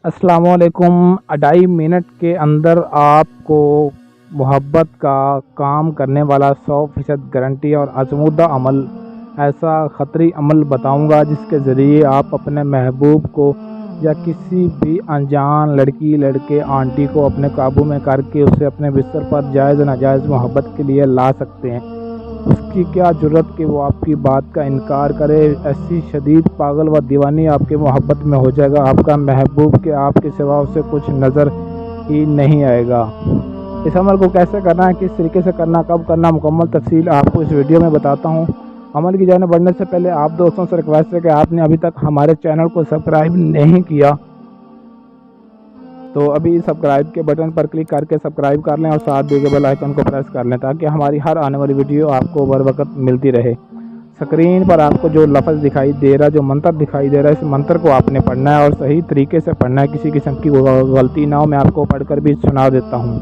अस्सलाम वालेकुम। 2.5 मिनट के अंदर आपको मोहब्बत का काम करने वाला 100% गारंटी और आजमूदा अमल, ऐसा ख़तरी अमल बताऊंगा जिसके ज़रिए आप अपने महबूब को या किसी भी अनजान लड़की लड़के आंटी को अपने काबू में करके उसे अपने बिस्तर पर जायज़ नाजायज़ मोहब्बत के लिए ला सकते हैं। उसकी क्या ज़रूरत कि वो आपकी बात का इनकार करे। ऐसी शदीद पागल व दीवानी आपके मोहब्बत में हो जाएगा आपका महबूब के आपके सिवा उसे कुछ नज़र ही नहीं आएगा। इस अमल को कैसे करना है, किस तरीके से करना, कब करना, मुकम्मल तफसील आपको इस वीडियो में बताता हूँ। अमल की जाने बढ़ने से पहले आप दोस्तों से रिक्वेस्ट है कि आपने अभी तक हमारे चैनल को सब्सक्राइब नहीं किया तो अभी सब्सक्राइब के बटन पर क्लिक करके सब्सक्राइब कर लें और साथ दिए गए बेल आइकन को प्रेस कर लें ताकि हमारी हर आने वाली वीडियो आपको बर वक्त मिलती रहे। स्क्रीन पर आपको जो लफ्ज़ दिखाई दे रहा है, जो मंत्र दिखाई दे रहा है, इस मंत्र को आपने पढ़ना है और सही तरीके से पढ़ना है, किसी किस्म की गलती ना हो। मैं आपको पढ़कर भी सुना देता हूँ।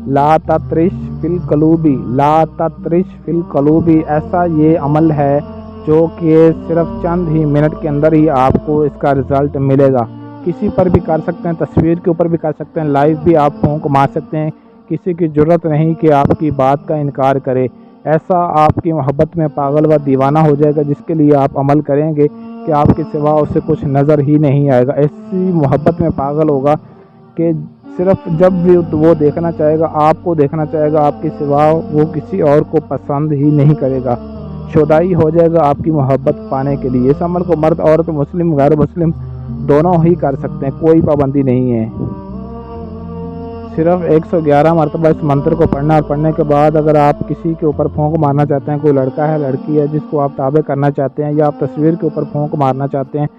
ला तत्रिश फिल कलूबी, ला तत्रिश फिल कलूबी, ऐसा ये अमल है जो कि सिर्फ चंद ही मिनट के अंदर ही आपको इसका रिज़ल्ट मिलेगा। किसी पर भी कर सकते हैं, तस्वीर के ऊपर भी कर सकते हैं, लाइव भी आप फूंक मार सकते हैं। किसी की ज़रूरत नहीं कि आपकी बात का इनकार करे। ऐसा आपकी मोहब्बत में पागल व दीवाना हो जाएगा जिसके लिए आप अमल करेंगे कि आपके सिवा उसे कुछ नज़र ही नहीं आएगा। ऐसी मोहब्बत में पागल होगा कि सिर्फ जब भी वो देखना चाहेगा, आपको देखना चाहेगा, आपके सिवा वो किसी और को पसंद ही नहीं करेगा। शुदाई हो जाएगा आपकी मोहब्बत पाने के लिए। इस अमल को मर्द औरत, मुस्लिम गैर मुस्लिम दोनों ही कर सकते हैं, कोई पाबंदी नहीं है। सिर्फ 111 मरतबा इस मंत्र को पढ़ना और पढ़ने के बाद अगर आप किसी के ऊपर फूंक मारना चाहते हैं, कोई लड़का है लड़की है जिसको आप ताबे करना चाहते हैं, या आप तस्वीर के ऊपर फूंक मारना चाहते हैं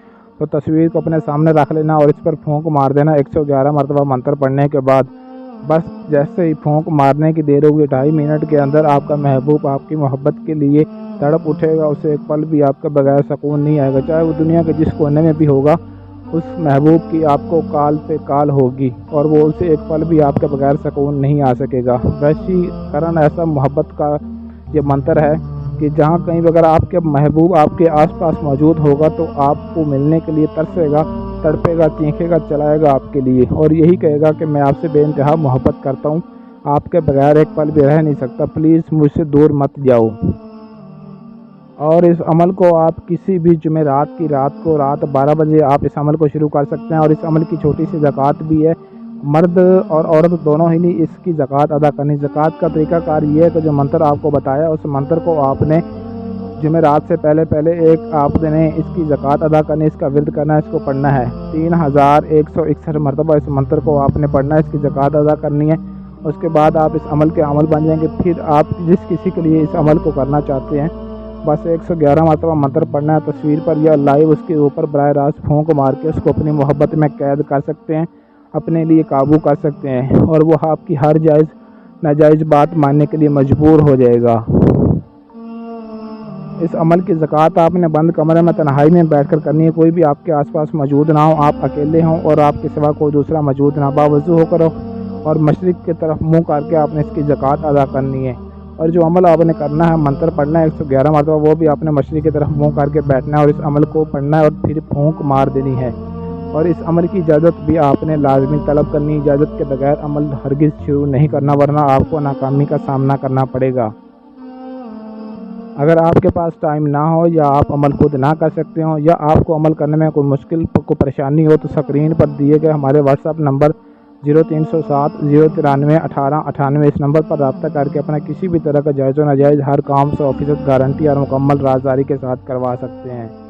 तो तस्वीर को अपने सामने रख लेना और इस पर फूंक मार देना 111 मरतबा मंत्र पढ़ने के बाद। बस जैसे ही फूंक मारने की देर होगी, 2.5 मिनट के अंदर आपका महबूब आपकी मोहब्बत के लिए तड़प उठेगा। उसे एक पल भी आपके बगैर सुकून नहीं आएगा, चाहे वो दुनिया के जिस कोने में भी होगा। उस महबूब की आपको काल पे काल होगी और वो उसे एक पल भी आपके बगैर सुकून नहीं आ सकेगा। वशीकरण ऐसा मोहब्बत का ये मंत्र है कि जहाँ कहीं अगर आपके महबूब आपके आसपास मौजूद होगा तो आपको मिलने के लिए तरसेगा, तड़पेगा, चीखेगा, चलाएगा आपके लिए और यही कहेगा कि मैं आपसे बेइंतहा मोहब्बत करता हूँ, आपके बगैर एक पल भी रह नहीं सकता, प्लीज़ मुझसे दूर मत जाओ। और इस अमल को आप किसी भी जुमेरात की रात को रात 12 बजे आप इस अमल को शुरू कर सकते हैं। और इस अमल की छोटी सी ज़कात भी है, मर्द और औरत दोनों ही नहीं इसकी ज़कात अदा करनी। ज़कात का तरीक़ाकार ये है कि जो मंत्र आपको बताया उस मंत्र को आपने जुमेरात से पहले एक आपने इसकी ज़कात अदा करनी, इसका विर्द करना है, इसको पढ़ना है 3161 मरतबा इस मंत्र को आपने पढ़ना है, इसकी ज़कात अदा करनी है। उसके बाद आप इस अमल के अमल बन जाएंगे। फिर आप जिस किसी के लिए इस अमल को करना चाहते हैं बस 111 मरतबा मंत्र पढ़ना है, तस्वीर पर या लाइव उसके ऊपर बराह रास्त फूंक मार के उसको अपनी मोहब्बत में कैद कर सकते हैं, अपने लिए काबू कर सकते हैं और वो आपकी हर जायज़ नाजायज़ बात मानने के लिए मजबूर हो जाएगा। इस अमल की ज़कात आपने बंद कमरे में तन्हाई में बैठकर करनी है, कोई भी आपके आसपास मौजूद ना हो, आप अकेले हों और आपके सिवा कोई दूसरा मौजूद ना, बावज़ू होकर और मशरिक़ की तरफ मुँह करके आपने इसकी ज़कात अदा करनी है। और जो अमल आपने करना है, मंत्र पढ़ना है 111 मरतबा, वो भी आपने मशरिक़ की तरफ मुँह करके बैठना है और इस अमल को पढ़ना है और फिर फूंक मार देनी है। और इस अमल की इजाज़त भी आपने लाजमी तलब करनी, इजाज़त के बगैर अमल हरगिज़ शुरू नहीं करना वरना आपको नाकामी का सामना करना पड़ेगा। अगर आपके पास टाइम ना हो या आप अमल खुद ना कर सकते हो या आपको अमल करने में कोई मुश्किल को परेशानी हो तो स्क्रीन पर दिए गए हमारे व्हाट्सएप नंबर 0307 093 1898 इस नंबर पर रब्ता करके अपना किसी भी तरह का जायज़ व नाजायज़ हर काम 100% गारंटी और मुकम्मल राज़दारी के साथ करवा सकते हैं।